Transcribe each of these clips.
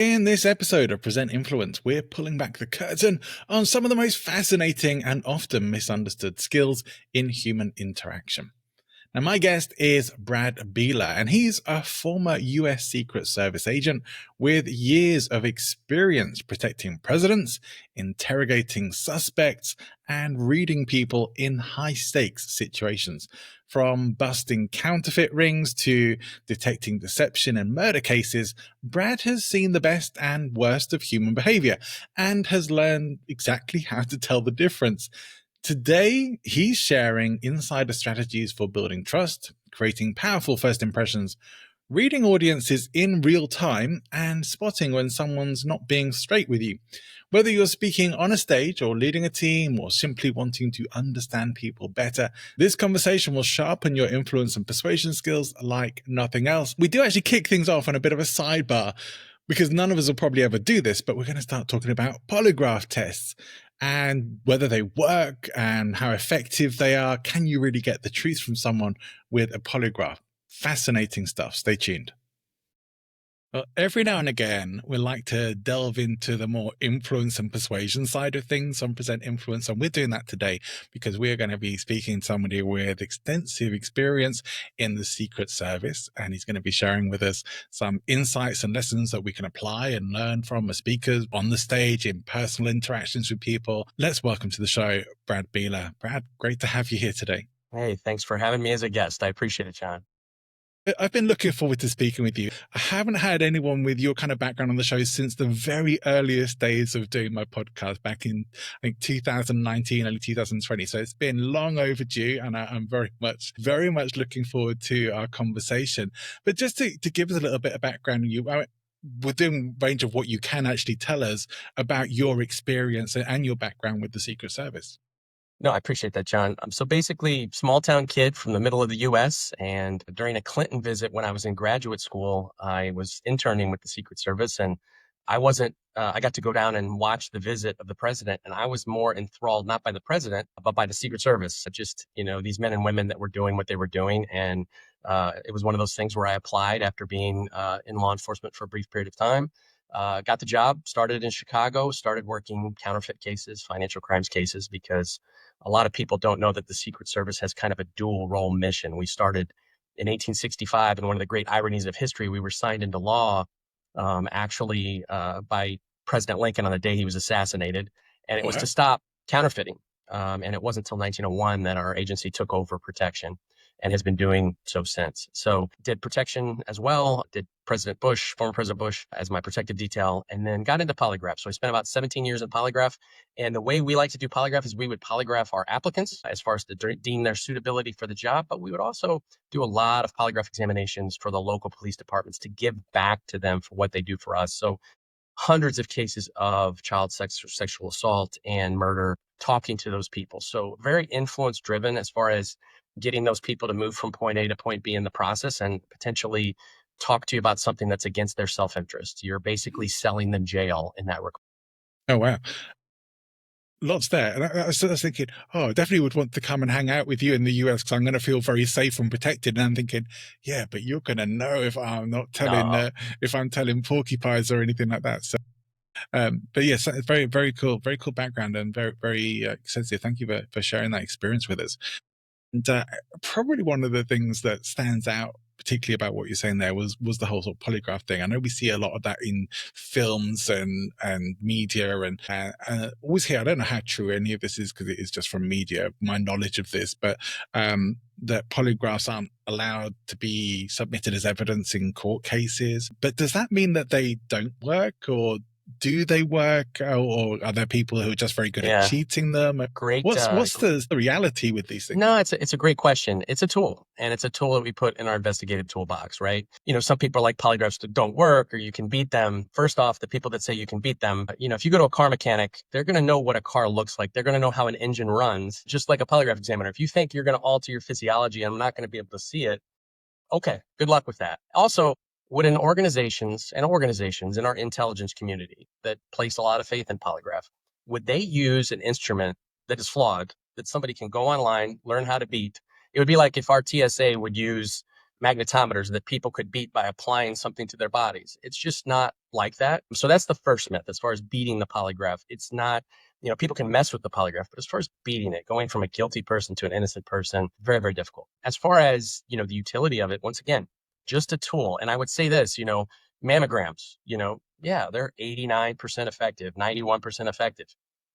In this episode of Present Influence, we're pulling back the curtain on some of the most fascinating and often misunderstood skills in human interaction. Now, my guest is Brad Beeler, and he's a former US Secret Service agent with years of experience protecting presidents, interrogating suspects, and reading people in high stakes situations. From busting counterfeit rings to detecting deception in murder cases, Brad has seen the best and worst of human behavior and has learned exactly how to tell the difference. Today, he's sharing insider strategies for building trust, creating powerful first impressions, reading audiences in real time, and spotting when someone's not being straight with you. Whether you're speaking on a stage or leading a team or simply wanting to understand people better, this conversation will sharpen your influence and persuasion skills like nothing else. We do actually kick things off on a bit of a sidebar because none of us will probably ever do this, but we're going to start talking about polygraph tests and whether they work and how effective they are. Can you really get the truth from someone with a polygraph? Fascinating stuff. Stay tuned. Well, every now and again, we like to delve into the more influence and persuasion side of things on Present Influence. And we're doing that today because we're going to be speaking to somebody with extensive experience in the Secret Service. And he's going to be sharing with us some insights and lessons that we can apply and learn from as speakers on the stage, in personal interactions with people. Let's welcome to the show, Brad Beeler. Brad, great to have you here today. Hey, thanks for having me as a guest. I appreciate it, John. I've been looking forward to speaking with you. I haven't had anyone with your kind of background on the show since the very earliest days of doing my podcast back in, I think, 2019, early 2020. So it's been long overdue, and I'm very much looking forward to our conversation. But just to give us a little bit of background on you, within range of what you can actually tell us about your experience and your background with the Secret Service. No, I appreciate that, John. So basically, small town kid from the middle of the U.S. And during a Clinton visit when I was in graduate school, I was interning with the Secret Service, and I got to go down and watch the visit of the president, and I was more enthralled not by the president, but by the Secret Service. Just, these men and women that were doing what they were doing. And it was one of those things where I applied after being in law enforcement for a brief period of time. Got the job, started in Chicago, started working counterfeit cases, financial crimes cases, because a lot of people don't know that the Secret Service has kind of a dual role mission. We started in 1865, and one of the great ironies of history, we were signed into law by President Lincoln on the day he was assassinated, and it was to stop counterfeiting. And it wasn't until 1901 that our agency took over protection and has been doing so since. So did protection as well, did former President Bush as my protective detail, and then got into polygraph. So I spent about 17 years in polygraph. And the way we like to do polygraph is we would polygraph our applicants as far as to deem their suitability for the job, but we would also do a lot of polygraph examinations for the local police departments to give back to them for what they do for us. So hundreds of cases of child sex or sexual assault and murder, talking to those people. So very influence driven as far as getting those people to move from point A to point B in the process and potentially talk to you about something that's against their self-interest. You're basically selling them jail in that regard. Oh, wow. Lots there. And I was thinking, I definitely would want to come and hang out with you in the US because I'm going to feel very safe and protected. And I'm thinking, yeah, but you're going to know if I'm not telling, if I'm telling porcupines or anything like that. So, but yes, it's very, very cool background and very, very extensive. Thank you for sharing that experience with us. And probably one of the things that stands out particularly about what you're saying there was the whole sort of polygraph thing. I know we see a lot of that in films and media and always hear, I don't know how true any of this is because it is just from media, my knowledge of this, but that polygraphs aren't allowed to be submitted as evidence in court cases. But does that mean that they don't work, or do they work, or are there people who are just very good at cheating them? Great. What's the reality with these things? No, it's a great question. It's a tool, and it's a tool that we put in our investigative toolbox, right? Some people are like polygraphs that don't work or you can beat them. First off, the people that say you can beat them, if you go to a car mechanic, they're going to know what a car looks like. They're going to know how an engine runs, just like a polygraph examiner. If you think you're going to alter your physiology and I'm not going to be able to see it, okay, good luck with that. Also, would organizations in our intelligence community that place a lot of faith in polygraph, would they use an instrument that is flawed, that somebody can go online, learn how to beat? It would be like if our TSA would use magnetometers that people could beat by applying something to their bodies. It's just not like that. So that's the first myth as far as beating the polygraph. It's not, people can mess with the polygraph, but as far as beating it, going from a guilty person to an innocent person, very, very difficult. As far as, the utility of it, once again, just a tool. And I would say this, mammograms, yeah, they're 89% effective, 91% effective.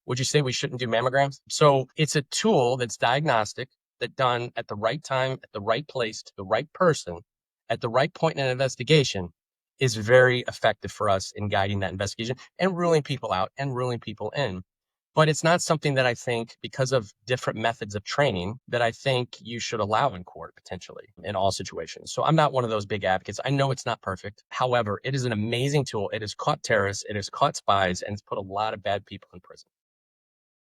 Would you say we shouldn't do mammograms? So it's a tool that's diagnostic, that done at the right time, at the right place, to the right person, at the right point in an investigation is very effective for us in guiding that investigation and ruling people out and ruling people in. But it's not something that I think, because of different methods of training, that I think you should allow in court potentially in all situations. So I'm not one of those big advocates. I know it's not perfect. However, it is an amazing tool. It has caught terrorists, it has caught spies, and it's put a lot of bad people in prison.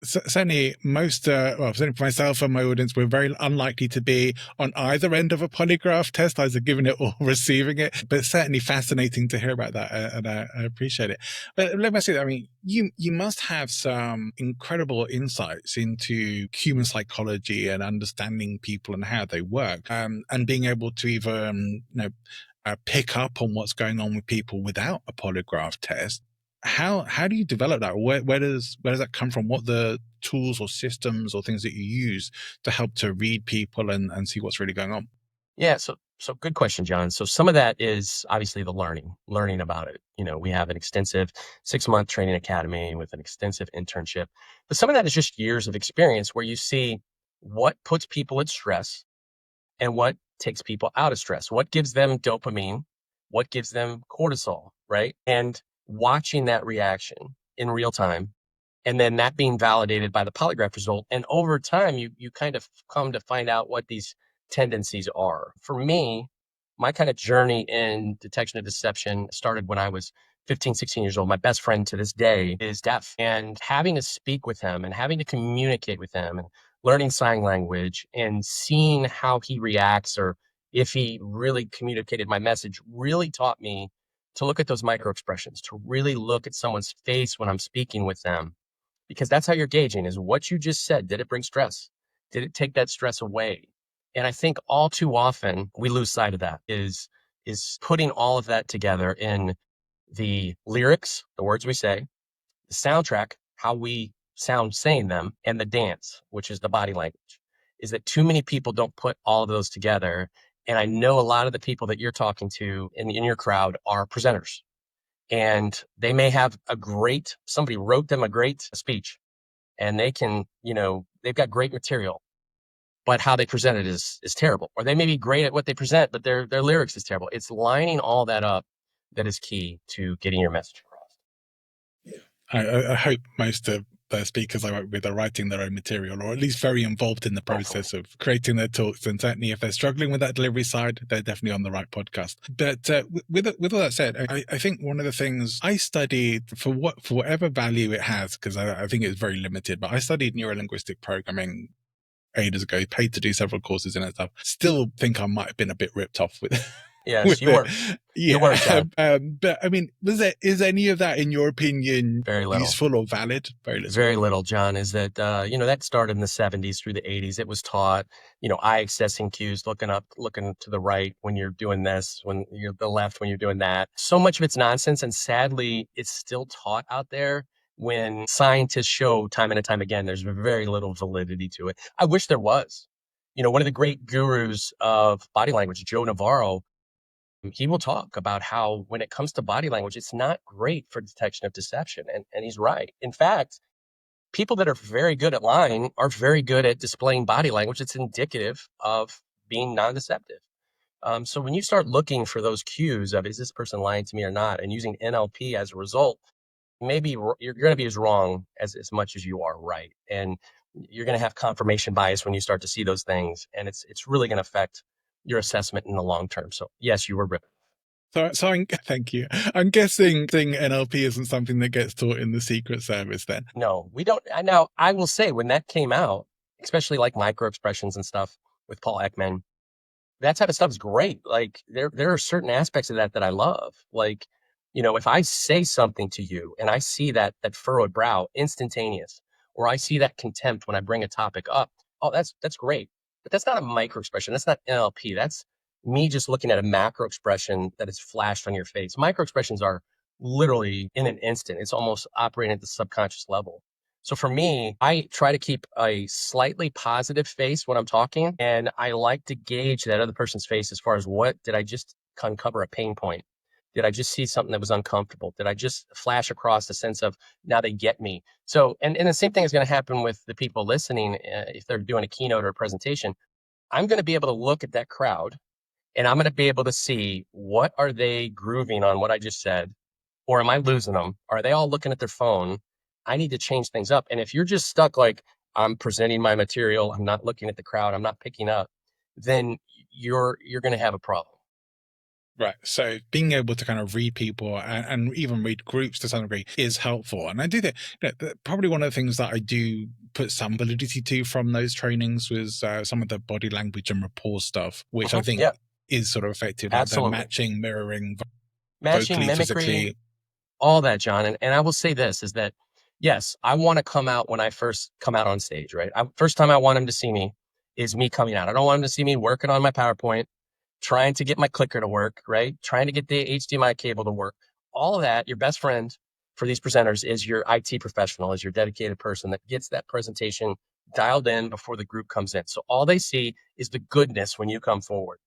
Certainly certainly for myself and my audience, we're very unlikely to be on either end of a polygraph test, either giving it or receiving it, but certainly fascinating to hear about that, and I appreciate it. But let me ask you, I mean, you must have some incredible insights into human psychology and understanding people and how they work, and being able to even, pick up on what's going on with people without a polygraph test. How do you develop that? Where does that come from? What the tools or systems or things that you use to help to read people and see what's really going on? Yeah, so good question, John. So some of that is obviously the learning about it. We have an extensive 6-month training academy with an extensive internship, but some of that is just years of experience where you see what puts people at stress and what takes people out of stress, what gives them dopamine, what gives them cortisol, right? And watching that reaction in real time, and then that being validated by the polygraph result. And over time, you kind of come to find out what these tendencies are. For me, my kind of journey in detection of deception started when I was 15, 16 years old. My best friend to this day is deaf, and having to speak with him and having to communicate with him and learning sign language and seeing how he reacts, or if he really communicated my message, really taught me to look at those micro expressions, to really look at someone's face when I'm speaking with them, because that's how you're gauging is what you just said. Did it bring stress? Did it take that stress away? And I think all too often we lose sight of that, is putting all of that together in the lyrics, the words we say, the soundtrack, how we sound saying them, and the dance, which is the body language. Is that too many people don't put all of those together. And I know a lot of the people that you're talking to in your crowd are presenters, and they may have somebody wrote them a great speech, and they can, they've got great material, but how they present it is terrible. Or they may be great at what they present, but their lyrics is terrible. It's lining all that up that is key to getting your message across. I hope most of the speakers I work with are writing their own material, or at least very involved in the process of creating their talks. And certainly, if they're struggling with that delivery side, they're definitely on the right podcast. But with all that said, I think one of the things I studied, for whatever value it has, because I think it's very limited, but I studied neurolinguistic programming ages ago, paid to do several courses in it and stuff. Still think I might have been a bit ripped off with Yes, with you it. were. Yeah. You were, John. But I mean, is any of that, in your opinion, Very little. useful or valid? Very little. Very little, John. Is that that started in the 70s through the 80s. It was taught, eye accessing cues, looking up, looking to the right when you're doing this, when you're the left when you're doing that. So much of it's nonsense, and sadly, it's still taught out there. When scientists show time and time again, there's very little validity to it. I wish there was. One of the great gurus of body language, Joe Navarro, he will talk about how when it comes to body language, it's not great for detection of deception. And he's right. In fact, people that are very good at lying are very good at displaying body language that's indicative of being non-deceptive. So when you start looking for those cues of, is this person lying to me or not, and using NLP as a result, maybe you're going to be as wrong as much as you are right. And you're going to have confirmation bias when you start to see those things. And it's really going to affect your assessment in the long term. So yes, you were ripped. Thank you. I'm guessing NLP isn't something that gets taught in the Secret Service then. No, we don't. Now, I will say, when that came out, especially like micro expressions and stuff with Paul Ekman, that type of stuff is great. Like there are certain aspects of that I love. Like, if I say something to you and I see that furrowed brow instantaneous, or I see that contempt when I bring a topic up, oh, that's great. But that's not a micro expression. That's not NLP. me just looking at a macro expression that is flashed on your face. Micro expressions are literally in an instant. It's almost operating at the subconscious level. So for me, I try to keep a slightly positive face when I'm talking, and I like to gauge that other person's face as far as, what did I just uncover a pain point? Did I just see something that was uncomfortable? Did I just flash across the sense of, now they get me? So, and the same thing is going to happen with the people listening. If they're doing a keynote or a presentation, I'm going to be able to look at that crowd, and I'm going to be able to see, what are they grooving on what I just said? Or am I losing them? Are they all looking at their phone? I need to change things up. And if you're just stuck, like, I'm presenting my material, I'm not looking at the crowd, I'm not picking up, then you're going to have a problem. Right. So being able to kind of read people and even read groups to some degree is helpful. And I do think, that probably one of the things that I do put some validity to from those trainings was some of the body language and rapport stuff, which I think Yeah, is sort of effective, like the absolutely. matching, mirroring, Matching, vocally, mimicry, physically. all that, John. And I will say this is that, yes, I want to come out when I first come out on stage, right? First time I want him to see me is me coming out. I don't want him to see me working on my PowerPoint, trying to get my clicker to work, right? Trying to get the HDMI cable to work. All of that, your best friend for these presenters is your IT professional, is your dedicated person that gets that presentation dialed in before the group comes in. So all they see is the goodness when you come forward.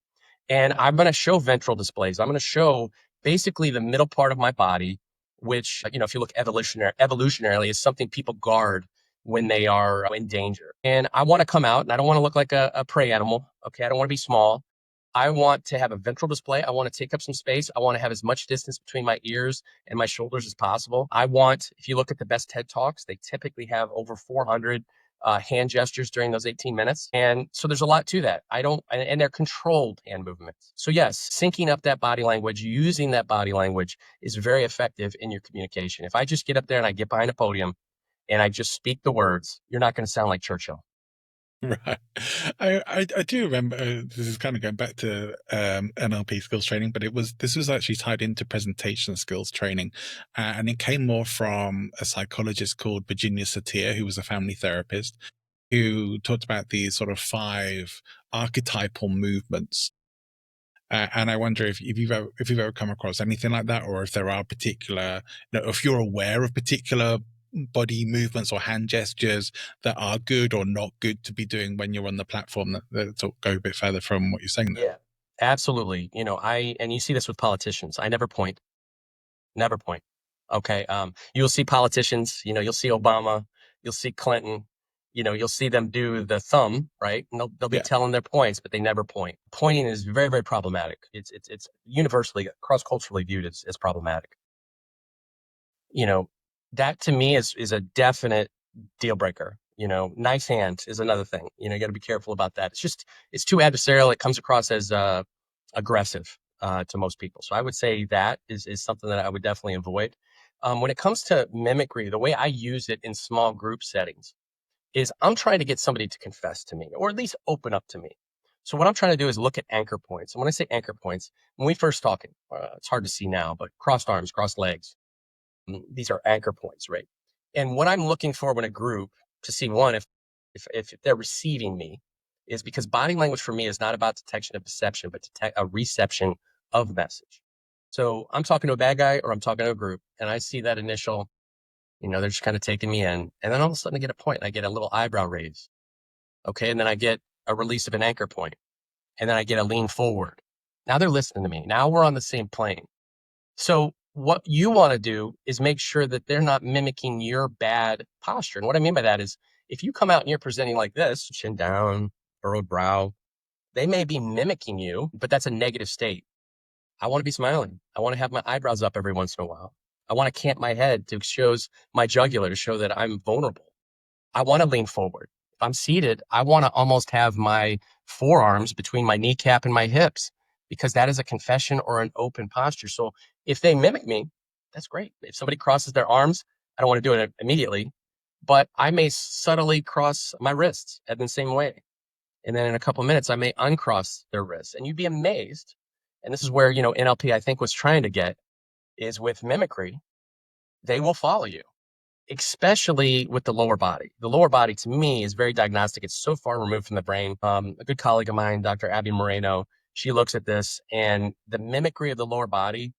And I'm going to show ventral displays. I'm going to show basically the middle part of my body, which, if you look evolutionarily, is something people guard when they are in danger. And I want to come out, and I don't want to look like a prey animal. Okay. I don't want to be small. I want to have a ventral display. I want to take up some space. I want to have as much distance between my ears and my shoulders as possible. If you look at the best TED Talks, they typically have over 400 hand gestures during those 18 minutes. And so there's a lot to that. And they're controlled hand movements. So yes, syncing up that body language, using that body language is very effective in your communication. If I just get up there and I get behind a podium and I just speak the words, you're not going to sound like Churchill. Right. I do remember, this is kind of going back to NLP skills training, but this was actually tied into presentation skills training. And it came more from a psychologist called Virginia Satir, who was a family therapist, who talked about these sort of 5 archetypal movements. And I wonder if you've ever come across anything like that, or if there are particular, if you're aware of particular body movements or hand gestures that are good or not good to be doing when you're on the platform, that go a bit further from what you're saying there. Yeah, absolutely. And you see this with politicians. I never point. Never point. Okay. You'll see politicians, you'll see Obama, you'll see Clinton, you'll see them do the thumb, right? And they'll be Yeah. telling their points, but they never point. Pointing is very, very problematic. It's universally, cross-culturally viewed as problematic. That to me is a definite deal breaker. Knife hand is another thing. You got to be careful about that. It's too adversarial. It comes across as aggressive to most people. So I would say that is something that I would definitely avoid. When it comes to mimicry, the way I use it in small group settings is I'm trying to get somebody to confess to me, or at least open up to me. So what I'm trying to do is look at anchor points. And when I say anchor points, when we first talking, it's hard to see now, but crossed arms, crossed legs, these are anchor points, right? And what I'm looking for in a group to see, one, if they're receiving me, is because body language for me is not about detection of perception, but a reception of message. So I'm talking to a bad guy or I'm talking to a group, and I see that initial, they're just kind of taking me in, and then all of a sudden I get a point, I get a little eyebrow raise, okay, and then I get a release of an anchor point, and then I get a lean forward. Now they're listening to me. Now we're on the same plane. So what you want to do is make sure that they're not mimicking your bad posture. And what I mean by that is, if you come out and you're presenting like this, chin down, furrowed brow, they may be mimicking you, but that's a negative state. I want to be smiling. I want to have my eyebrows up every once in a while. I want to cant my head to show my jugular to show that I'm vulnerable. I want to lean forward. If I'm seated, I want to almost have my forearms between my kneecap and my hips, because that is a confession or an open posture. So if they mimic me, that's great. If somebody crosses their arms, I don't want to do it immediately, but I may subtly cross my wrists in the same way. And then in a couple of minutes, I may uncross their wrists. And you'd be amazed. And this is where, NLP, I think, was trying to get, is with mimicry, they will follow you, especially with the lower body. The lower body, to me, is very diagnostic. It's so far removed from the brain. A good colleague of mine, Dr. Abby Moreno, she looks at this and the mimicry of the lower body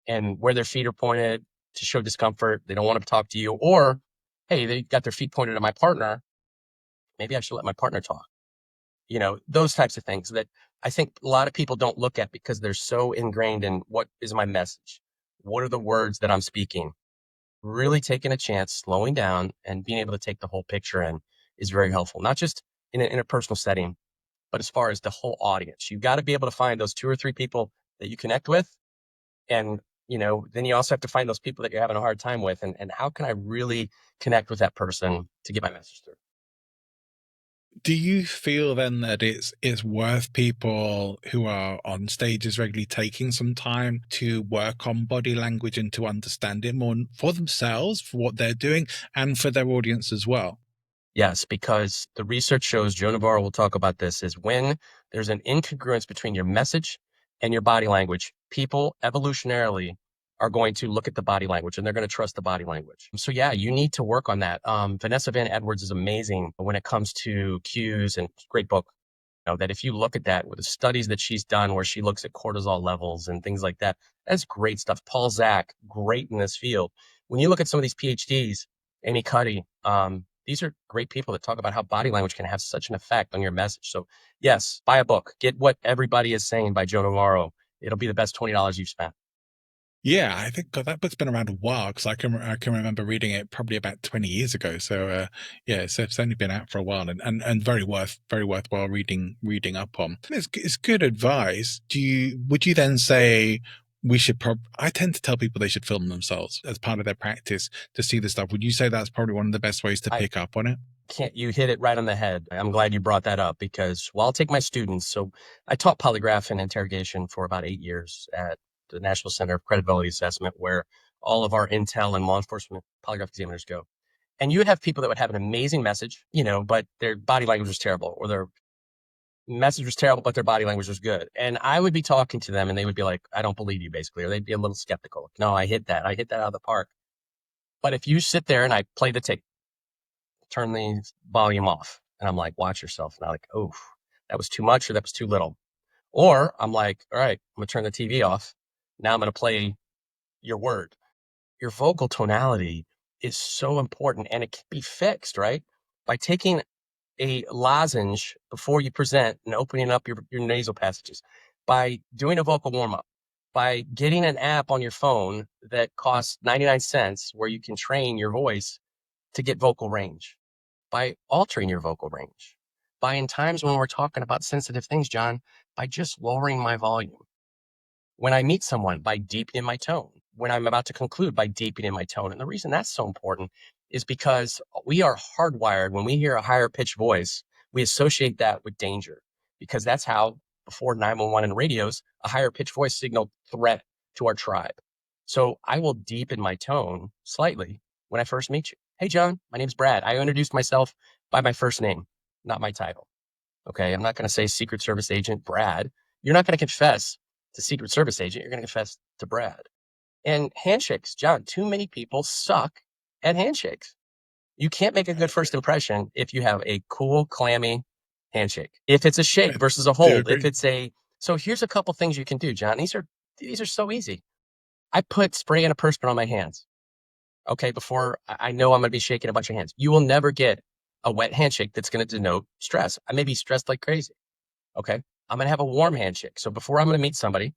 and where their feet are pointed to show discomfort. They don't want to talk to you, or, hey, they got their feet pointed at my partner. Maybe I should let my partner talk. Those types of things that I think a lot of people don't look at because they're so ingrained in what is my message? What are the words that I'm speaking? Really taking a chance, slowing down, and being able to take the whole picture in is very helpful, not just in an interpersonal setting, but as far as the whole audience. You've got to be able to find those 2 or 3 people that you connect with. And, then you also have to find those people that you're having a hard time with. And how can I really connect with that person to get my message through? Do you feel then that it's worth people who are on stages regularly taking some time to work on body language and to understand it more for themselves, for what they're doing, and for their audience as well? Yes, because the research shows, Joe Navarro will talk about this, is when there's an incongruence between your message and your body language, people evolutionarily are going to look at the body language and they're going to trust the body language. So yeah, you need to work on that. Vanessa Van Edwards is amazing when it comes to cues, and great book. That if you look at that with the studies that she's done where she looks at cortisol levels and things like that, that's great stuff. Paul Zak, great in this field. When you look at some of these PhDs, Amy Cuddy, these are great people that talk about how body language can have such an effect on your message. So yes, buy a book, get What Everybody Is Saying by Joe Navarro. It'll be the best $20 you've spent. Yeah, I think God, that book's been around a while because I can remember reading it probably about 20 years ago. So yeah, so it's only been out for a while, and very worthwhile reading up on. It's good advice. Would you then say we should I tend to tell people they should film themselves as part of their practice to see the stuff. Would you say that's probably one of the best ways to pick up on it? You hit it right on the head. I'm glad you brought that up because I'll take my students. So I taught polygraph and interrogation for about 8 years at the National Center of Credibility Assessment, where all of our intel and law enforcement polygraph examiners go. And you would have people that would have an amazing message, but their body language was terrible, or their message was terrible, but their body language was good. And I would be talking to them and they would be like, I don't believe you, basically, or they'd be a little skeptical. No, I hit that out of the park. But if you sit there and I play the tape, turn the volume off, and I'm like, watch yourself. And I'm like, oh, that was too much or that was too little. Or I'm like, all right, I'm going to turn the TV off. Now I'm going to play your word. Your vocal tonality is so important, and it can be fixed, right? By taking a lozenge before you present and opening up your nasal passages, by doing a vocal warm up, by getting an app on your phone that costs 99 cents where you can train your voice to get vocal range, by altering your vocal range, by in times when we're talking about sensitive things, John, by just lowering my volume. When I meet someone, by deepening my tone. When I'm about to conclude, by deepening my tone. And the reason that's so important is because we are hardwired. When we hear a higher pitched voice, we associate that with danger, because that's how, before 911 and radios, a higher pitched voice signaled threat to our tribe. So I will deepen my tone slightly when I first meet you. Hey, John, my name's Brad. I introduced myself by my first name, not my title. Okay. I'm not going to say Secret Service Agent Brad. You're not going to confess to Secret Service Agent. You're going to confess to Brad. And handshakes, John, too many people suck at handshakes. You can't make a good first impression if you have a cool, clammy handshake. If it's a shake versus a hold, so here's a couple things you can do, John. These are so easy. I put spray antiperspirant on my hands. Okay, before I know I'm going to be shaking a bunch of hands. You will never get a wet handshake that's going to denote stress. I may be stressed like crazy. Okay, I'm going to have a warm handshake. So before I'm going to meet somebody,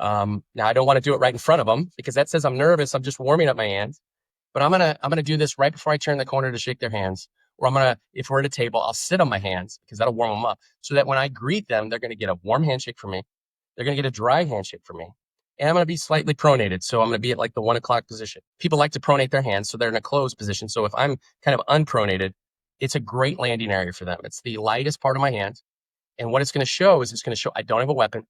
now I don't want to do it right in front of them because that says I'm nervous. I'm just warming up my hands. But I'm gonna do this right before I turn the corner to shake their hands. Or if we're at a table, I'll sit on my hands because that'll warm them up, so that when I greet them, they're gonna get a warm handshake from me. They're gonna get a dry handshake from me. And I'm gonna be slightly pronated. So I'm gonna be at like the 1 o'clock position. People like to pronate their hands, so they're in a closed position. So if I'm kind of unpronated, it's a great landing area for them. It's the lightest part of my hand. And what it's gonna show is I don't have a weapon.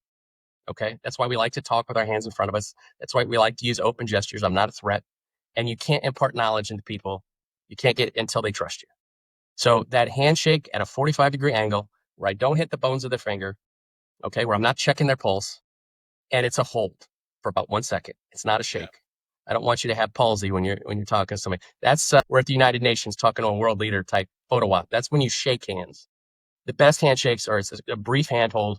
Okay. That's why we like to talk with our hands in front of us. That's why we like to use open gestures. I'm not a threat. And you can't impart knowledge into people. You can't get it until they trust you. So that handshake at a 45-degree angle where I don't hit the bones of their finger, okay, where I'm not checking their pulse, and it's a hold for about 1 second. It's not a shake. Yeah. I don't want you to have palsy when you're talking to somebody. That's we're at the United Nations talking to a world leader type photo op. That's when you shake hands. The best handshakes are it's a brief handhold,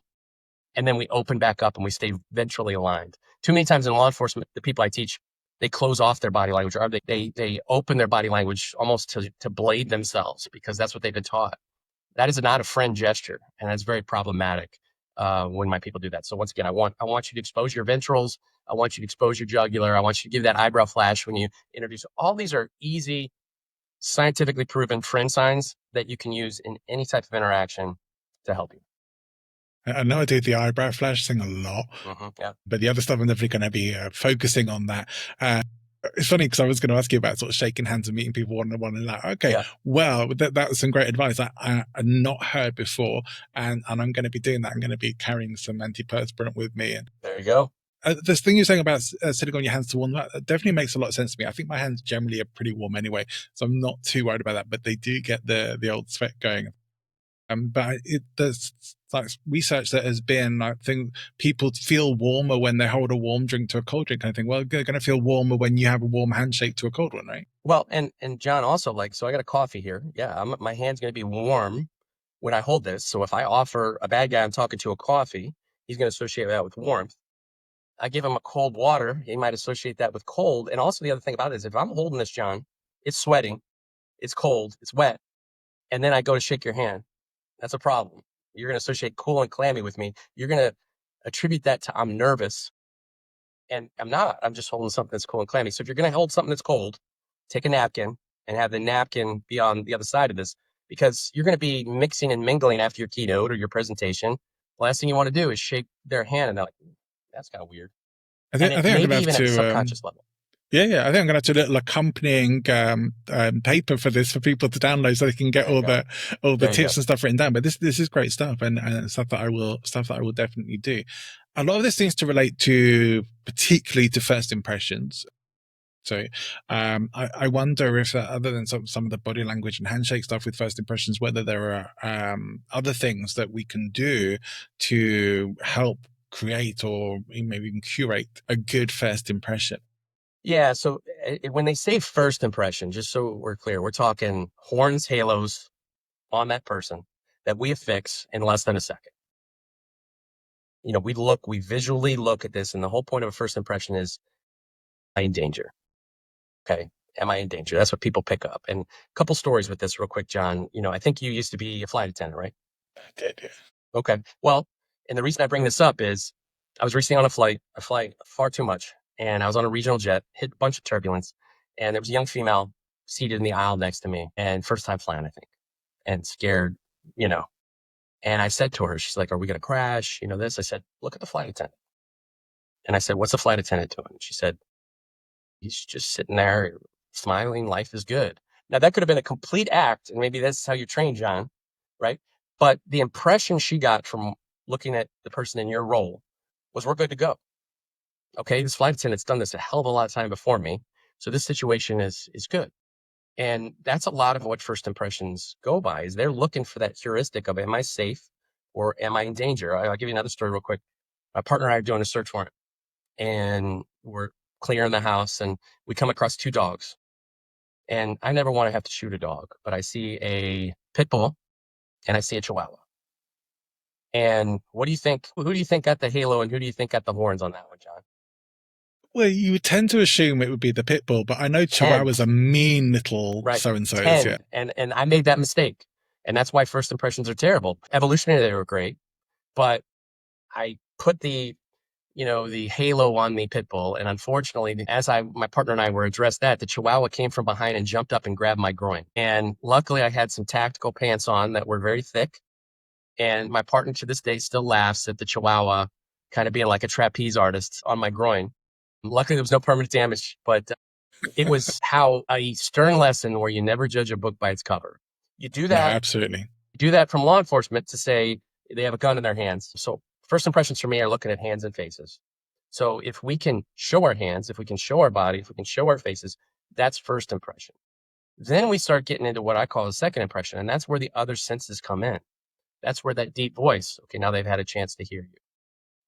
and then we open back up and we stay ventrally aligned. Too many times in law enforcement, the people I teach, they close off their body language, or they open their body language almost to blade themselves, because that's what they've been taught. That is not a friend gesture, and that's very problematic when my people do that. So once again, I want you to expose your ventrals. I want you to expose your jugular. I want you to give that eyebrow flash when you introduce. All these are easy, scientifically proven friend signs that you can use in any type of interaction to help you. I know I do the eyebrow flash thing a lot, Yeah. but the other stuff I'm definitely going to be focusing on that. It's funny because I was going to ask you about sort of shaking hands and meeting people one-on-one, and like, okay, Yeah. well, that was some great advice I've not heard before, and I'm going to be doing that. I'm going to be carrying some antiperspirant with me. And there you go. This thing you're saying about sitting on your hands to warm, that definitely makes a lot of sense to me. I think my hands generally are pretty warm anyway, so I'm not too worried about that, but they do get the old sweat going. But there's like research that has been, I think people feel warmer when they hold a warm drink to a cold drink kind of thing. Well, they're going to feel warmer when you have a warm handshake to a cold one, right? Well, and John, also, like, so I got a coffee here. Yeah, my hand's going to be warm when I hold this. So if I offer a bad guy I'm talking to a coffee, he's going to associate that with warmth. I give him a cold water, he might associate that with cold. And also the other thing about it is, if I'm holding this, John, it's sweating, it's cold, it's wet, and then I go to shake your hand, that's a problem. You're going to associate cool and clammy with me. You're going to attribute that to I'm nervous, and I'm not. I'm just holding something that's cool and clammy. So if you're going to hold something that's cold, take a napkin and have the napkin be on the other side of this, because you're going to be mixing and mingling after your keynote or your presentation. The last thing you want to do is shake their hand, and they're like, that's kind of weird. I think I'm going to have even to at a subconscious level. Yeah. I think I'm going to have to do a little accompanying paper for this for people to download, so they can get all the tips and stuff written down. But this is great stuff, and stuff that I will definitely do. A lot of this seems to relate to particularly to first impressions. So I wonder if other than some of the body language and handshake stuff with first impressions, whether there are other things that we can do to help create or maybe even curate a good first impression. Yeah. So when they say first impression, just so we're clear, we're talking horns, halos on that person that we affix in less than a second. We visually look at this, and the whole point of a first impression is, am I in danger? Okay. Am I in danger? That's what people pick up. And a couple stories with this real quick, John. I think you used to be a flight attendant, right? I did, yeah. Okay. Well, and the reason I bring this up is I was recently on a flight far too much. And I was on a regional jet, hit a bunch of turbulence. And there was a young female seated in the aisle next to me, and first time flying, I think, and scared, And I said to her, she's like, are we going to crash? This. I said, look at the flight attendant. And I said, what's the flight attendant doing? She said, he's just sitting there smiling. Life is good. Now, that could have been a complete act, and maybe that's how you train, John, right? But the impression she got from looking at the person in your role was, we're good to go. Okay, this flight attendant's done this a hell of a lot of time before me, so this situation is good. And that's a lot of what first impressions go by, is they're looking for that heuristic of, am I safe or am I in danger? I'll give you another story real quick. My partner and I are doing a search warrant, and we're clearing the house, and we come across two dogs. And I never want to have to shoot a dog, but I see a pit bull and I see a chihuahua. And what do you think? Who do you think got the halo, and who do you think got the horns on that one, John? Well, you would tend to assume it would be the pit bull, but I know Chihuahua's a mean little so-and-so. Yeah. And I made that mistake. And that's why first impressions are terrible. Evolutionarily, they were great, but I put the halo on the pit bull. And unfortunately, as my partner and I were addressed that, the Chihuahua came from behind and jumped up and grabbed my groin. And luckily, I had some tactical pants on that were very thick. And my partner to this day still laughs at the Chihuahua kind of being like a trapeze artist on my groin. Luckily, there was no permanent damage, but it was how a stern lesson where you never judge a book by its cover. You do that. No, absolutely. You do that from law enforcement to say they have a gun in their hands. So first impressions for me are looking at hands and faces. So if we can show our hands, if we can show our body, if we can show our faces, that's first impression. Then we start getting into what I call a second impression, and that's where the other senses come in. That's where that deep voice, okay, now they've had a chance to hear you.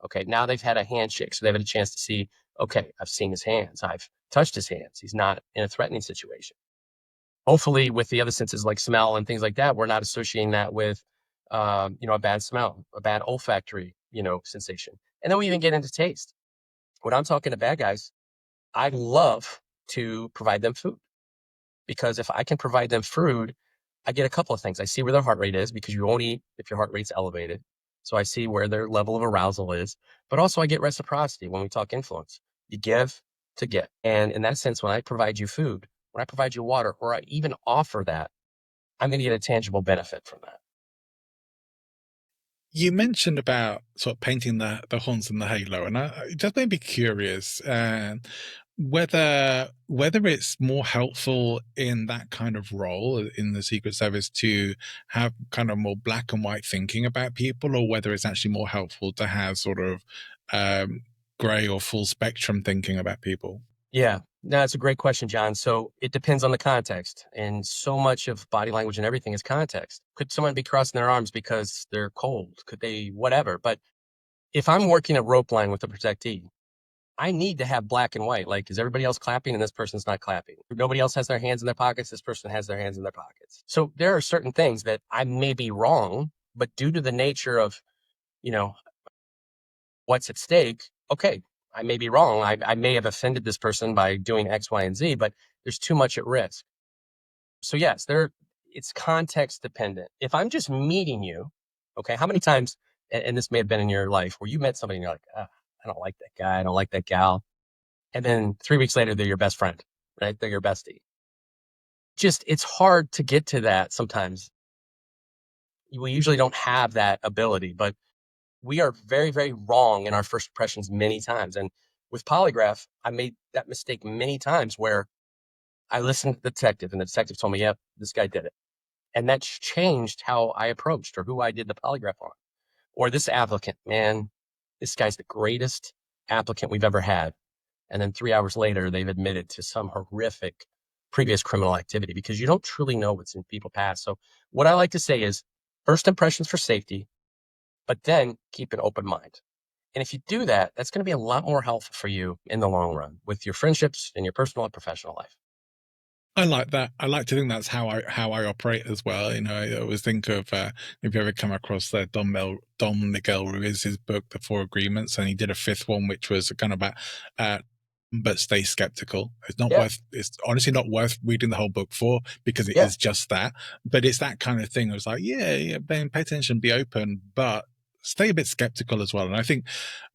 Okay, now they've had a handshake, so they've had a chance to see, okay, I've seen his hands, I've touched his hands, he's not in a threatening situation. Hopefully with the other senses like smell and things like that, we're not associating that with, a bad smell, a bad olfactory sensation. And then we even get into taste. When I'm talking to bad guys, I love to provide them food, because if I can provide them food, I get a couple of things. I see where their heart rate is, because you won't eat if your heart rate's elevated. So I see where their level of arousal is, but also I get reciprocity when we talk influence. You give to get. And in that sense, when I provide you food, when I provide you water, or I even offer that, I'm going to get a tangible benefit from that. You mentioned about sort of painting the horns and the halo, and it just made me curious whether it's more helpful in that kind of role in the Secret Service to have kind of more black and white thinking about people, or whether it's actually more helpful to have sort of um, gray or full spectrum thinking about people. Yeah, no, that's a great question, John. So it depends on the context. And so much of body language and everything is context. Could someone be crossing their arms because they're cold? Could they, whatever? But if I'm working a rope line with a protectee, I need to have black and white. Like, is everybody else clapping and this person's not clapping? Nobody else has their hands in their pockets. This person has their hands in their pockets. So there are certain things that I may be wrong, but due to the nature of, you know, what's at stake, okay, I may be wrong. I may have offended this person by doing X, Y, and Z, but there's too much at risk. So yes, it's context dependent. If I'm just meeting you, okay, how many times, and this may have been in your life, where you met somebody and you're like, I don't like that guy, I don't like that gal. And then 3 weeks later, they're your best friend, right? They're your bestie. Just, it's hard to get to that sometimes. We usually don't have that ability, but we are very, very wrong in our first impressions many times. And with Polygraph, I made that mistake many times where I listened to the detective and the detective told me, yep, this guy did it. And that changed how I approached or who I did the polygraph on. Or this applicant, man, this guy's the greatest applicant we've ever had. And then 3 hours later, they've admitted to some horrific previous criminal activity, because you don't truly know what's in people's past. So what I like to say is first impressions for safety, but then keep an open mind. And if you do that, that's going to be a lot more helpful for you in the long run with your friendships and your personal and professional life. I like that. I like to think that's how I operate as well. You know, I always think of if you ever come across Don Miguel Ruiz's book, The Four Agreements, and he did a fifth one, which was kind of about uh, but stay skeptical. It's not Yeah. worth. It's honestly not worth reading the whole book for, because it Yeah. is just that. But it's that kind of thing. It was like, yeah, Ben, pay attention, be open, but stay a bit skeptical as well. And I think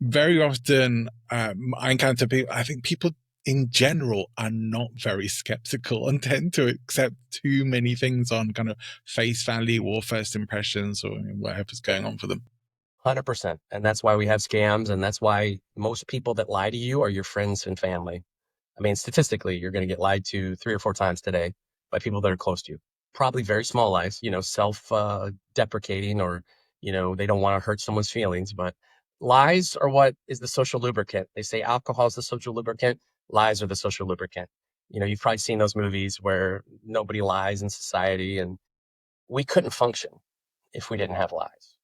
very often I encounter people. I think people in general are not very skeptical and tend to accept too many things on kind of face value or first impressions or whatever's going on for them. 100%. And that's why we have scams. And that's why most people that lie to you are your friends and family. I mean, statistically, you're going to get lied to 3 or 4 times today by people that are close to you. Probably very small lies, self deprecating, or, they don't want to hurt someone's feelings. But lies are what is the social lubricant. They say alcohol is the social lubricant, lies are the social lubricant. You've probably seen those movies where nobody lies in society, and we couldn't function if we didn't have lies,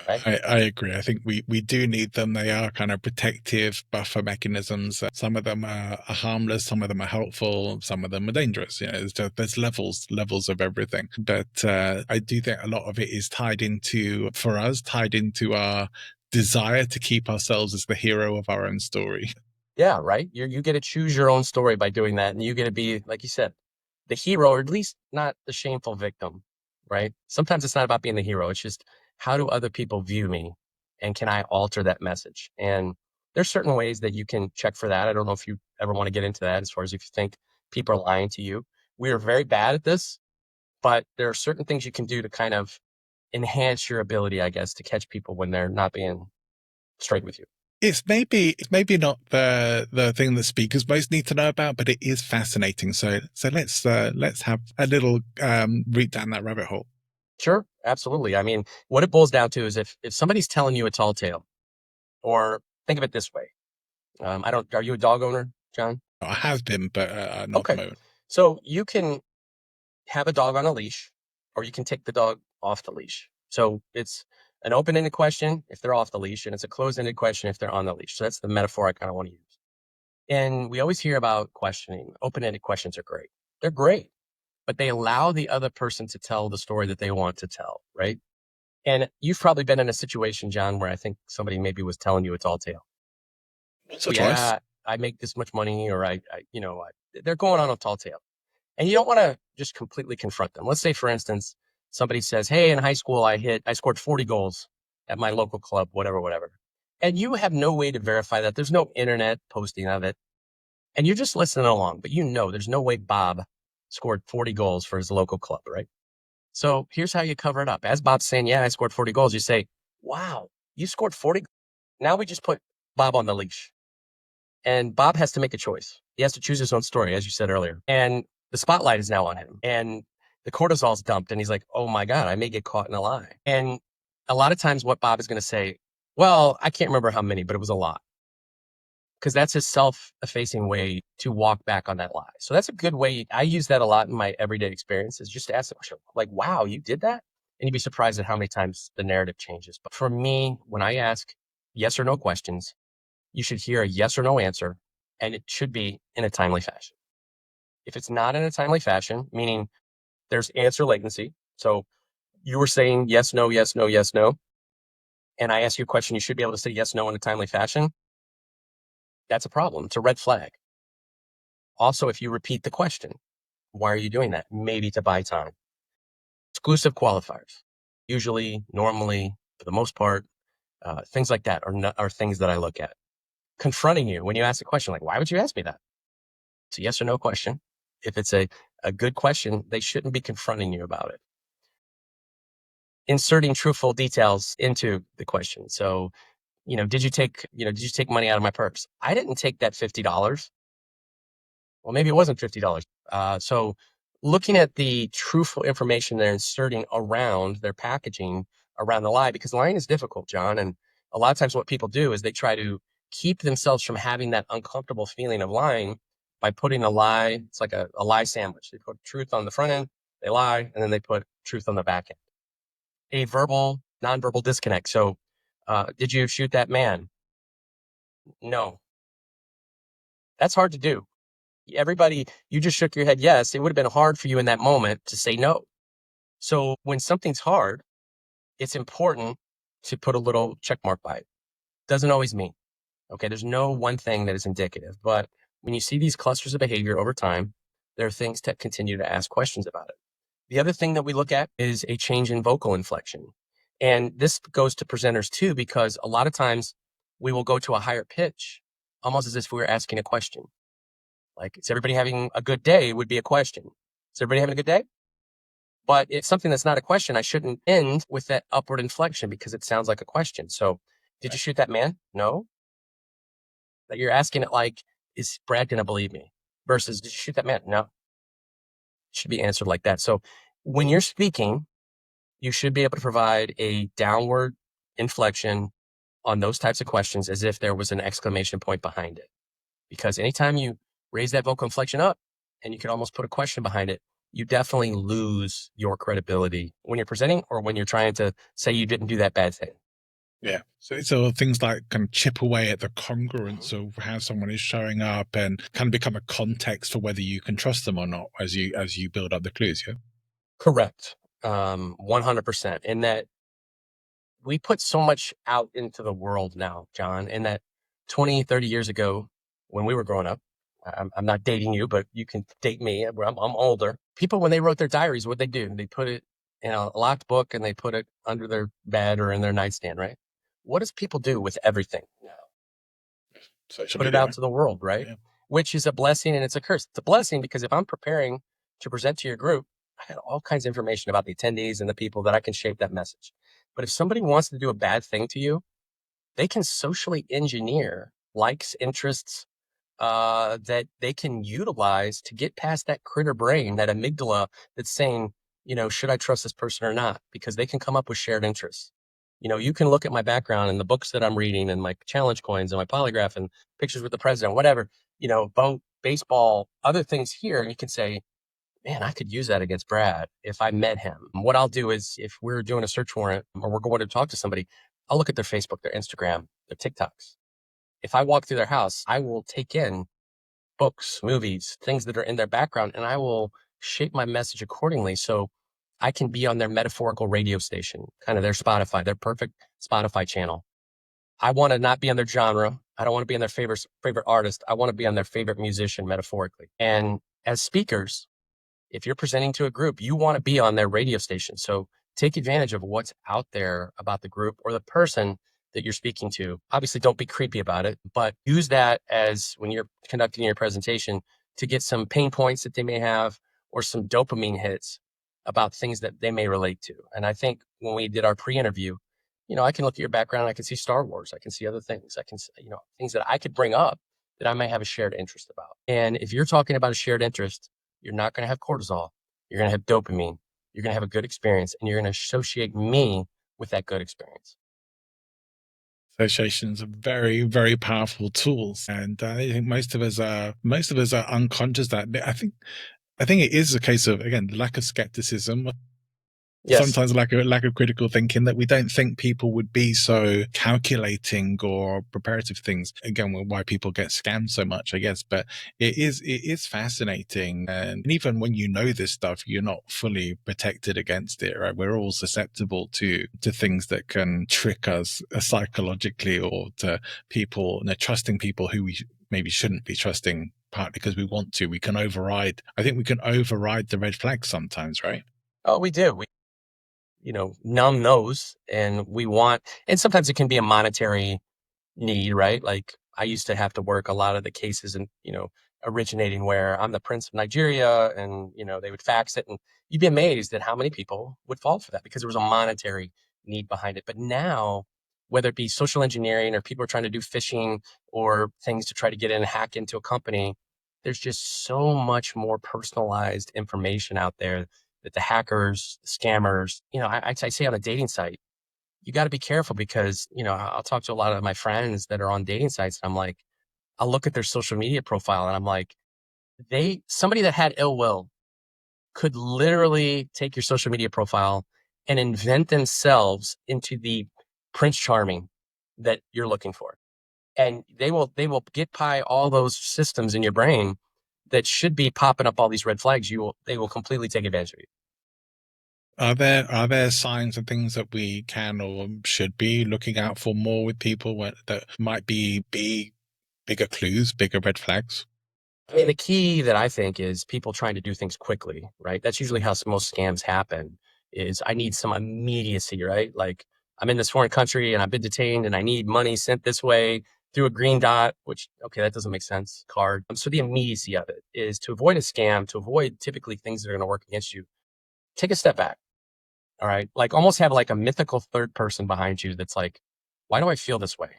right? I agree. I think we do need them. They are kind of protective buffer mechanisms. Some of them are harmless, some of them are helpful, some of them are dangerous. There's levels of everything. But I do think a lot of it is for us, tied into our desire to keep ourselves as the hero of our own story. Yeah, right. You get to choose your own story by doing that, and you get to be, like you said, the hero, or at least not the shameful victim, right? Sometimes it's not about being the hero. It's just, how do other people view me, and can I alter that message? And there's certain ways that you can check for that. I don't know if you ever want to get into that, as far as if you think people are lying to you. We are very bad at this, but there are certain things you can do to kind of enhance your ability, I guess, to catch people when they're not being straight with you. It's maybe not the thing that speakers most need to know about, but it is fascinating. So let's have a little read down that rabbit hole. Sure, absolutely. I mean, what it boils down to is, if somebody's telling you a tall tale, or think of it this way. Are you a dog owner, John? I have been, but not at the Okay. moment. So you can have a dog on a leash, or you can take the dog off the leash. So it's an open-ended question if they're off the leash, and it's a closed-ended question if they're on the leash. So that's the metaphor I kind of want to use. And we always hear about questioning. Open-ended questions are great. They're great, but they allow the other person to tell the story that they want to tell, right? And you've probably been in a situation, John, where I think somebody maybe was telling you it's all tail. Once or twice. Yeah, I make this much money, or they're going on a tall tale. And you don't want to just completely confront them. Let's say, for instance, somebody says, hey, in high school, I scored 40 goals at my local club, whatever, whatever. And you have no way to verify that. There's no internet posting of it. And you're just listening along, but there's no way Bob scored 40 goals for his local club, right? So here's how you cover it up. As Bob's saying, yeah, I scored 40 goals, you say, wow, you scored 40. Now we just put Bob on the leash. And Bob has to make a choice. He has to choose his own story, as you said earlier. And the spotlight is now on him. And the cortisol's dumped. And he's like, oh my God, I may get caught in a lie. And a lot of times what Bob is going to say, well, I can't remember how many, but it was a lot. Because that's his self-effacing way to walk back on that lie. So that's a good way. I use that a lot in my everyday experiences, just to ask the question, like, wow, you did that? And you'd be surprised at how many times the narrative changes. But for me, when I ask yes or no questions, you should hear a yes or no answer, and it should be in a timely fashion. If it's not in a timely fashion, meaning there's answer latency. So you were saying yes, no, yes, no, yes, no. And I ask you a question, you should be able to say yes, no in a timely fashion. That's a problem. It's a red flag. Also, if you repeat the question, why are you doing that? Maybe to buy time. Exclusive qualifiers. Usually, normally, for the most part, things like that are things that I look at. Confronting you when you ask a question, like, why would you ask me that? It's a yes or no question. If it's a good question, they shouldn't be confronting you about it. Inserting truthful details into the question. So, did you take money out of my purse? I didn't take that $50. Well, maybe it wasn't $50. So looking at the truthful information they're inserting around their packaging around the lie, because lying is difficult, John. And a lot of times what people do is they try to keep themselves from having that uncomfortable feeling of lying by putting a lie. It's like a lie sandwich. They put truth on the front end, they lie, and then they put truth on the back end. A nonverbal disconnect. So, did you shoot that man? No. That's hard to do. Everybody, you just shook your head yes. It would have been hard for you in that moment to say no. So when something's hard, it's important to put a little check mark by it. Doesn't always mean, okay, there's no one thing that is indicative, but when you see these clusters of behavior over time, there are things to continue to ask questions about it. The other thing that we look at is a change in vocal inflection. And this goes to presenters too, because a lot of times we will go to a higher pitch, almost as if we were asking a question. Like, is everybody having a good day would be a question. Is everybody having a good day? But it's something that's not a question. I shouldn't end with that upward inflection because it sounds like a question. So, did you shoot that man? No. That you're asking it like, is Brad going to believe me? Versus, did you shoot that man? No. It should be answered like that. So, when you're speaking, you should be able to provide a downward inflection on those types of questions as if there was an exclamation point behind it. Because anytime you raise that vocal inflection up and you can almost put a question behind it, you definitely lose your credibility when you're presenting or when you're trying to say you didn't do that bad thing. Yeah. So things like can chip away at the congruence of how someone is showing up and can become a context for whether you can trust them or not as you build up the clues. Yeah. Correct. 100%. In that we put so much out into the world now, John, and that 20, 30 years ago when we were growing up, I'm not dating you, but you can date me. I'm older. People, when they wrote their diaries, what they do, they put it in a locked book and they put it under their bed or in their nightstand, right? What does people do with everything now? Social Put it media, out right? to the world, right? Yeah. Which is a blessing and it's a curse. It's a blessing because if I'm preparing to present to your group, I had all kinds of information about the attendees and the people that I can shape that message. But if somebody wants to do a bad thing to you, they can socially engineer likes, interests, that they can utilize to get past that critter brain, that amygdala that's saying, should I trust this person or not? Because they can come up with shared interests. You can look at my background and the books that I'm reading and my challenge coins and my polygraph and pictures with the president, whatever, boat, baseball, other things here. And you can say, man, I could use that against Brad if I met him. What I'll do is if we're doing a search warrant or we're going to talk to somebody, I'll look at their Facebook, their Instagram, their TikToks. If I walk through their house, I will take in books, movies, things that are in their background, and I will shape my message accordingly. So I can be on their metaphorical radio station, kind of their Spotify, their perfect Spotify channel. I want to not be on their genre. I don't want to be on their favorite artist. I want to be on their favorite musician metaphorically. And as speakers, if you're presenting to a group, you want to be on their radio station. So take advantage of what's out there about the group or the person that you're speaking to. Obviously, don't be creepy about it, but use that as when you're conducting your presentation to get some pain points that they may have or some dopamine hits about things that they may relate to. And I think when we did our pre-interview, I can look at your background. I can see Star Wars. I can see other things. I can, things that I could bring up that I may have a shared interest about. And if you're talking about a shared interest, you're not going to have cortisol. You're going to have dopamine. You're going to have a good experience, and you're going to associate me with that good experience. Associations are very, very powerful tools, and I think most of us are unconscious that. I think it is a case of, again, lack of skepticism. Yes. Sometimes lack of critical thinking, that we don't think people would be so calculating or preparative things. Again, why people get scammed so much, I guess. But it is fascinating, and even when you know this stuff, you're not fully protected against it, right? We're all susceptible to things that can trick us psychologically, or to people, trusting people who we maybe shouldn't be trusting, partly because we want to. We can override. I think we can override the red flags sometimes, right? Oh, we do. We numb those, and and sometimes it can be a monetary need, right? Like I used to have to work a lot of the cases and, originating where I'm the Prince of Nigeria, and, they would fax it, and you'd be amazed at how many people would fall for that because there was a monetary need behind it. But now, whether it be social engineering or people are trying to do phishing or things to try to get in and hack into a company, there's just so much more personalized information out there that the hackers, the scammers, I say on a dating site, you got to be careful because, I'll talk to a lot of my friends that are on dating sites. And I'm like, I'll look at their social media profile and I'm like, somebody that had ill will could literally take your social media profile and invent themselves into the Prince Charming that you're looking for. And they will get by all those systems in your brain that should be popping up all these red flags. They will completely take advantage of you. Are there signs and things that we can or should be looking out for more with people that might be bigger clues, bigger red flags? I mean, the key that I think is people trying to do things quickly, right? That's usually how most scams happen. Is I need some immediacy, right? Like I'm in this foreign country and I've been detained and I need money sent this way through a green dot, which, okay, that doesn't make sense. Card. So the immediacy of it is to avoid a scam, to avoid typically things that are going to work against you. Take a step back. All right. Like almost have like a mythical third person behind you that's like, why do I feel this way?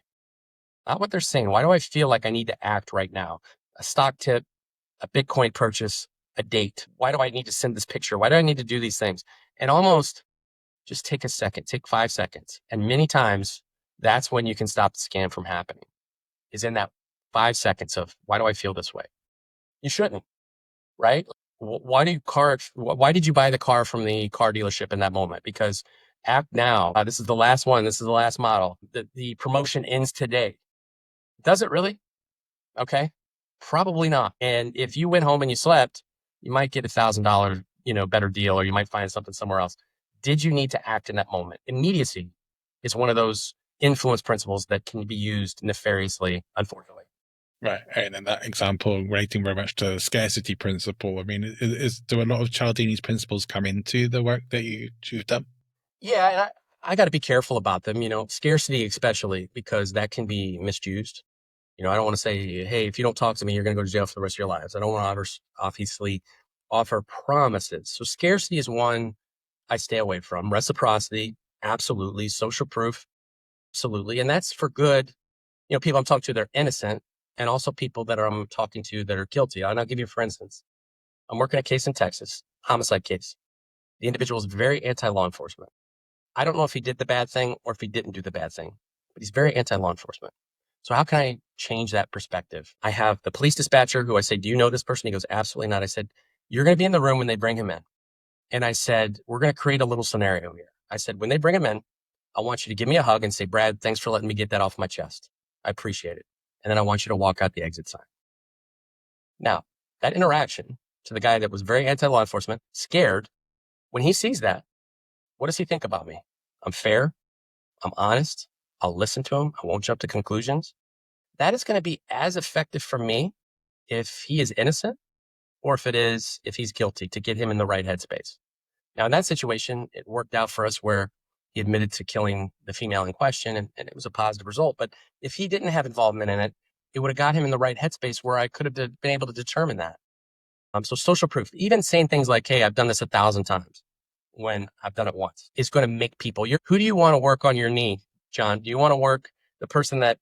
Not what they're saying. Why do I feel like I need to act right now? A stock tip, a Bitcoin purchase, a date. Why do I need to send this picture? Why do I need to do these things? And almost just take a second, take 5 seconds. And many times that's when you can stop the scam from happening, is in that 5 seconds of why do I feel this way? You shouldn't, right? Why did you buy the car from the car dealership in that moment? Because act now. This is the last one. This is the last model. The promotion ends today. Does it really? Okay. Probably not. And if you went home and you slept, you might get $1,000, better deal, or you might find something somewhere else. Did you need to act in that moment? Immediacy is one of those influence principles that can be used nefariously, unfortunately. Right. And in that example, relating very much to the scarcity principle, I mean, do a lot of Cialdini's principles come into the work that you've done? Yeah. And I got to be careful about them, scarcity, especially because that can be misused. I don't want to say, hey, if you don't talk to me, you're going to go to jail for the rest of your lives. I don't want to obviously offer promises. So scarcity is one I stay away from. Reciprocity, absolutely. Social proof, absolutely. And that's for good. People I'm talking to, they're innocent, and also people that I'm talking to that are guilty. And I'll give you, for instance, I'm working a case in Texas, homicide case. The individual is very anti-law enforcement. I don't know if he did the bad thing or if he didn't do the bad thing, but he's very anti-law enforcement. So how can I change that perspective? I have the police dispatcher who I say, do you know this person? He goes, absolutely not. I said, you're going to be in the room when they bring him in. And I said, we're going to create a little scenario here. I said, when they bring him in, I want you to give me a hug and say, Brad, thanks for letting me get that off my chest. I appreciate it. And then I want you to walk out the exit sign. Now, that interaction to the guy that was very anti-law enforcement, scared, When he sees that, what does he think about me? I'm fair. I'm honest. I'll listen to him. I won't jump to conclusions. That is going to be as effective for me if he is innocent or if he's guilty, to get him in the right headspace. Now, in that situation, it worked out for us where he admitted to killing the female in question, and it was a positive result. But if he didn't have involvement in it, it would have got him in the right headspace where I could have been able to determine that. So social proof, even saying things like, hey, I've done this 1,000 times when I've done it once, is going to make people, who do you want to work on your knee, John? Do you want to work the person that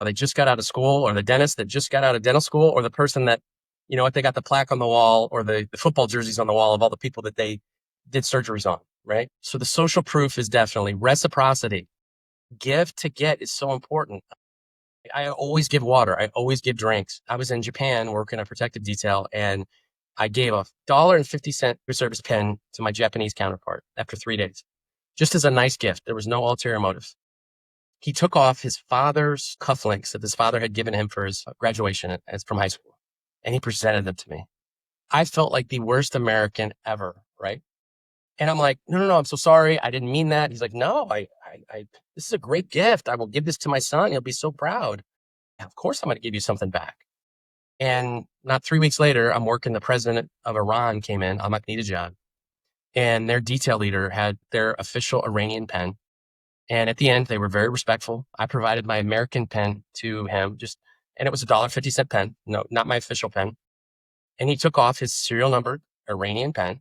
they just got out of school, or the dentist that just got out of dental school, or the person that, they got the plaque on the wall, or the football jerseys on the wall of all the people that they did surgeries on, right? So the social proof is definitely reciprocity. Give to get is so important. I always give water. I always give drinks. I was in Japan working a protective detail, and I gave $1.50 service pen to my Japanese counterpart after 3 days, just as a nice gift. There was no ulterior motive. He took off his father's cufflinks that his father had given him for his graduation from high school, and he presented them to me. I felt like the worst American ever, right? And I'm like, no, I'm so sorry. I didn't mean that. He's like, no, this is a great gift. I will give this to my son. He'll be so proud. Of course, I'm going to give you something back. And not 3 weeks later, I'm working. The president of Iran came in, Ahmadinejad, and their detail leader had their official Iranian pen. And at the end, they were very respectful. I provided my American pen to him, and it was $1.50 pen. No, not my official pen. And he took off his serial numbered Iranian pen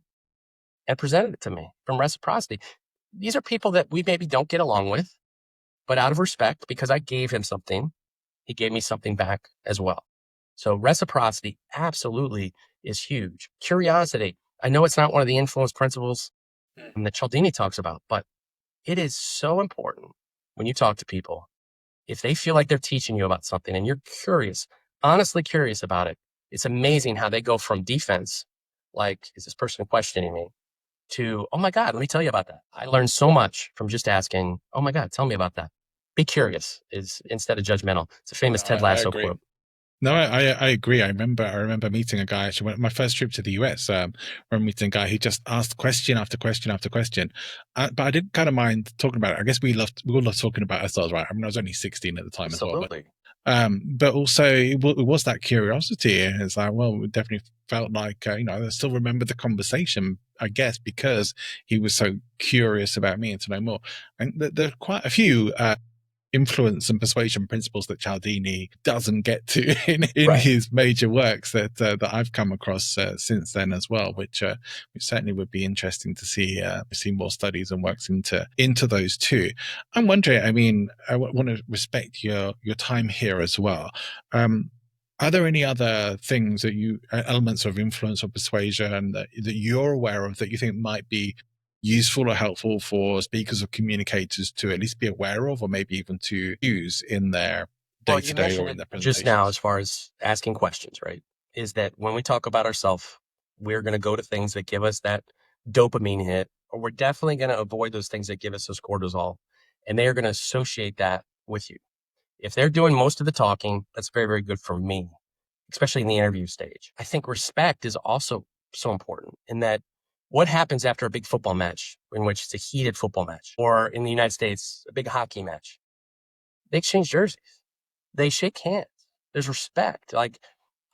and presented it to me from reciprocity. These are people that we maybe don't get along with, but out of respect, because I gave him something, he gave me something back as well. So reciprocity absolutely is huge. Curiosity. I know it's not one of the influence principles that Cialdini talks about, but it is so important when you talk to people. If they feel like they're teaching you about something and you're curious, honestly curious about it, it's amazing how they go from defense, like, is this person questioning me, to, oh my God, let me tell you about that. I learned so much from just asking, oh my God, tell me about that. Be curious is instead of judgmental. It's a famous Ted Lasso quote. No, I agree. I remember meeting a guy, actually, my first trip to the US, I remember meeting a guy who just asked question after question after question. But I didn't kind of mind talking about it. I guess we all loved talking about ourselves, right? I mean, I was only 16 at the time Absolutely. as well. But also it was that curiosity. And it's like, well, we definitely felt like, I still remember the conversation, I guess, because he was so curious about me and to know more. And there are quite a few influence and persuasion principles that Cialdini doesn't get to in Right. his major works that I've come across since then as well, which certainly would be interesting to see more studies and works into those too. I'm wondering, I mean, I want to respect your time here as well. Are there any other things that elements of influence or persuasion that you're aware of that you think might be useful or helpful for speakers or communicators to at least be aware of, or maybe even to use in their day-to-day or in their presentations? Just now, as far as asking questions, right, is that when we talk about ourselves, we're going to go to things that give us that dopamine hit, or we're definitely going to avoid those things that give us those cortisol, and they are going to associate that with you. If they're doing most of the talking, that's very, very good for me, especially in the interview stage. I think respect is also so important in that what happens after a big football match, in which it's a heated football match, or in the United States, a big hockey match? They exchange jerseys. They shake hands. There's respect. Like,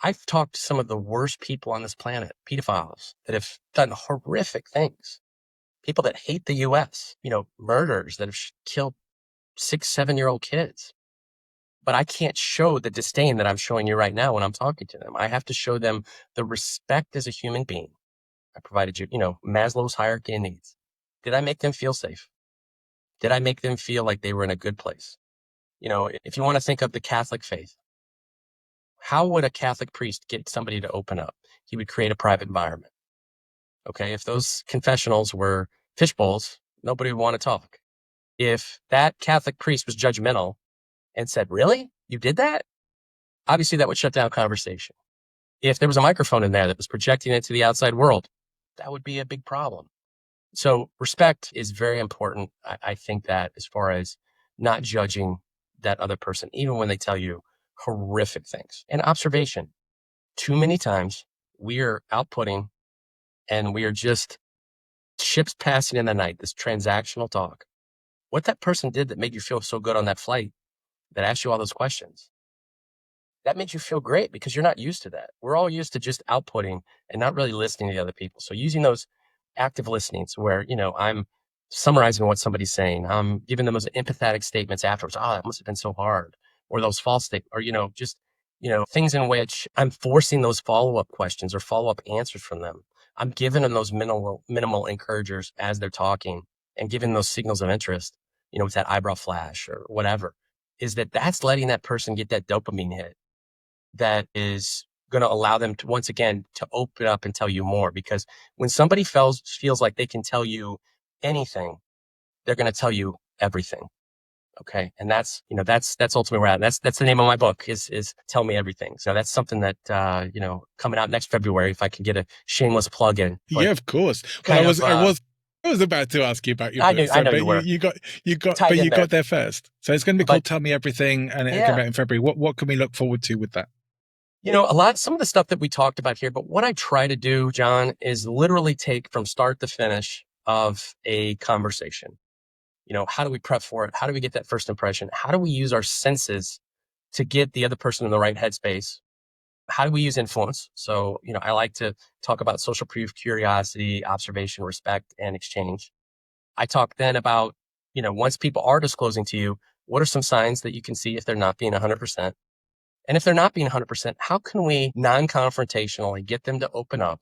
I've talked to some of the worst people on this planet, pedophiles that have done horrific things, people that hate the US, murderers that have killed 6, 7-year-old kids. But I can't show the disdain that I'm showing you right now when I'm talking to them. I have to show them the respect as a human being. I provided you, Maslow's hierarchy of needs. Did I make them feel safe? Did I make them feel like they were in a good place? If you want to think of the Catholic faith, how would a Catholic priest get somebody to open up? He would create a private environment. Okay. If those confessionals were fish bowls, nobody would want to talk. If that Catholic priest was judgmental and said, really? You did that? Obviously, that would shut down conversation. If there was a microphone in there that was projecting it to the outside world, that would be a big problem. So respect is very important. I think that as far as not judging that other person, even when they tell you horrific things. And observation. Too many times we are outputting and we are just ships passing in the night, this transactional talk, what that person did that made you feel so good on that flight, that asked you all those questions, that made you feel great because you're not used to that. We're all used to just outputting and not really listening to other people. So using those active listenings where, I'm summarizing what somebody's saying, I'm giving them those empathetic statements afterwards. Oh, that must have been so hard. Or those false statements, or, just, things in which I'm forcing those follow-up questions or follow-up answers from them. I'm giving them those minimal encouragers as they're talking and giving those signals of interest, with that eyebrow flash or whatever, that's letting that person get that dopamine hit that is going to allow them to, once again, to open up and tell you more. Because when somebody feels like they can tell you anything, they're going to tell you everything. Okay. And that's ultimately where we're at. That's the name of my book is Tell Me Everything. So that's something that, coming out next February, if I can get a shameless plug in. Yeah, of course. Well, I was about to ask you about your book. I know but you were. you Tied in there. got there first. So it's going to be called Tell Me Everything, and it'll come out in February. What can we look forward to with that? Some of the stuff that we talked about here, but what I try to do, John, is literally take from start to finish of a conversation. How do we prep for it? How do we get that first impression? How do we use our senses to get the other person in the right headspace? How do we use influence? So, I like to talk about social proof, curiosity, observation, respect, and exchange. I talk then about, once people are disclosing to you, what are some signs that you can see if they're not being 100%? And if they're not being 100%, how can we non-confrontationally get them to open up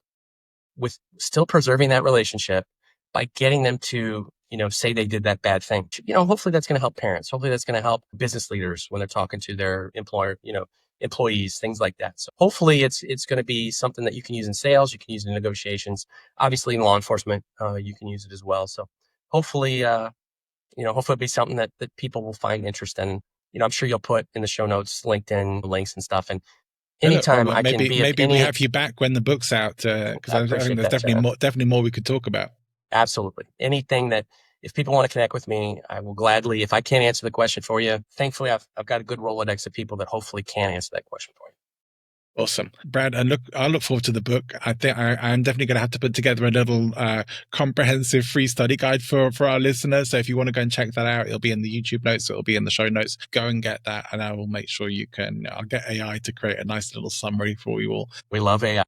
with still preserving that relationship by getting them to, say they did that bad thing? Hopefully that's going to help parents. Hopefully that's going to help business leaders when they're talking to their employees, things like that. So hopefully it's going to be something that you can use in sales. You can use in negotiations. Obviously in law enforcement, you can use it as well. So hopefully, hopefully it'll be something that people will find interest in. I'm sure you'll put in the show notes, LinkedIn links and stuff. And anytime I can be maybe we have you back when the book's out, because I think there's definitely more we could talk about. Absolutely. Anything that if people want to connect with me, I will gladly, if I can't answer the question for you, thankfully I've got a good Rolodex of people that hopefully can answer that question for you. Awesome. Brad, I look forward to the book. I think I'm definitely going to have to put together a little comprehensive free study guide for our listeners. So if you want to go and check that out, it'll be in the YouTube notes. It'll be in the show notes. Go and get that, and I will make sure I'll get AI to create a nice little summary for you all. We love AI.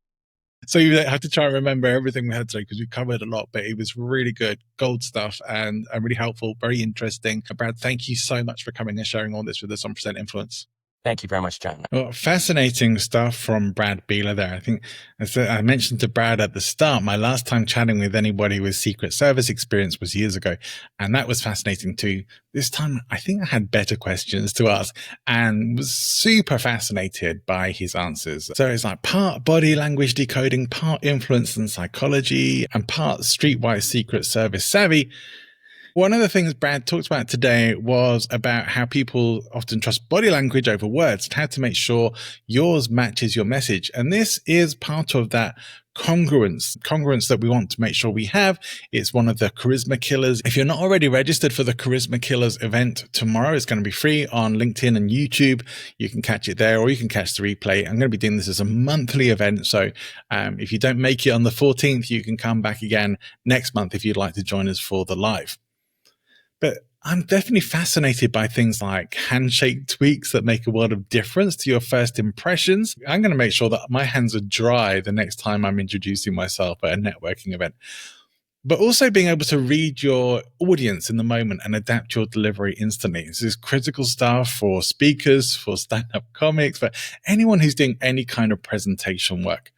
So you have to try and remember everything we had today because we covered a lot, but it was really good, gold stuff, and really helpful, very interesting. Brad, thank you so much for coming and sharing all this with us on Present Influence. Thank you very much, John. Well, fascinating stuff from Brad Beeler there. I think, as I mentioned to Brad at the start, my last time chatting with anybody with Secret Service experience was years ago, and that was fascinating too. This time, I think I had better questions to ask and was super fascinated by his answers. So it's like part body language decoding, part influence and psychology, and part streetwise Secret Service savvy. One of the things Brad talked about today was about how people often trust body language over words, and how to make sure yours matches your message. And this is part of that congruence that we want to make sure we have. It's one of the charisma killers. If you're not already registered for the Charisma Killers event tomorrow, it's going to be free on LinkedIn and YouTube. You can catch it there, or you can catch the replay. I'm going to be doing this as a monthly event. So if you don't make it on the 14th, you can come back again next month if you'd like to join us for the live. But I'm definitely fascinated by things like handshake tweaks that make a world of difference to your first impressions. I'm going to make sure that my hands are dry the next time I'm introducing myself at a networking event. But also being able to read your audience in the moment and adapt your delivery instantly. This is critical stuff for speakers, for stand-up comics, for anyone who's doing any kind of presentation work.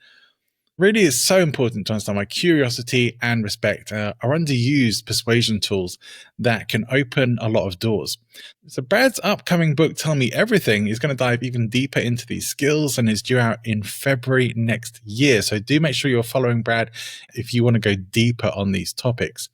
Really is so important to understand why curiosity and respect are underused persuasion tools that can open a lot of doors. So Brad's upcoming book, Tell Me Everything, is going to dive even deeper into these skills and is due out in February next year. So do make sure you're following Brad if you want to go deeper on these topics.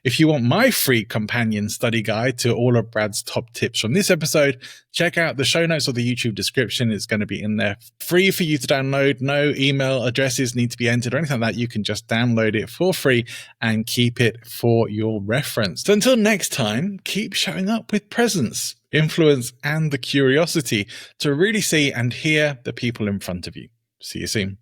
If you want my free companion study guide to all of Brad's top tips from this episode, check out the show notes or the YouTube description. It's going to be in there free for you to download. No email addresses need to be entered or anything like that. You can just download it for free and keep it for your reference. So until next time, keep showing up with presence, influence, and the curiosity to really see and hear the people in front of you. See you soon.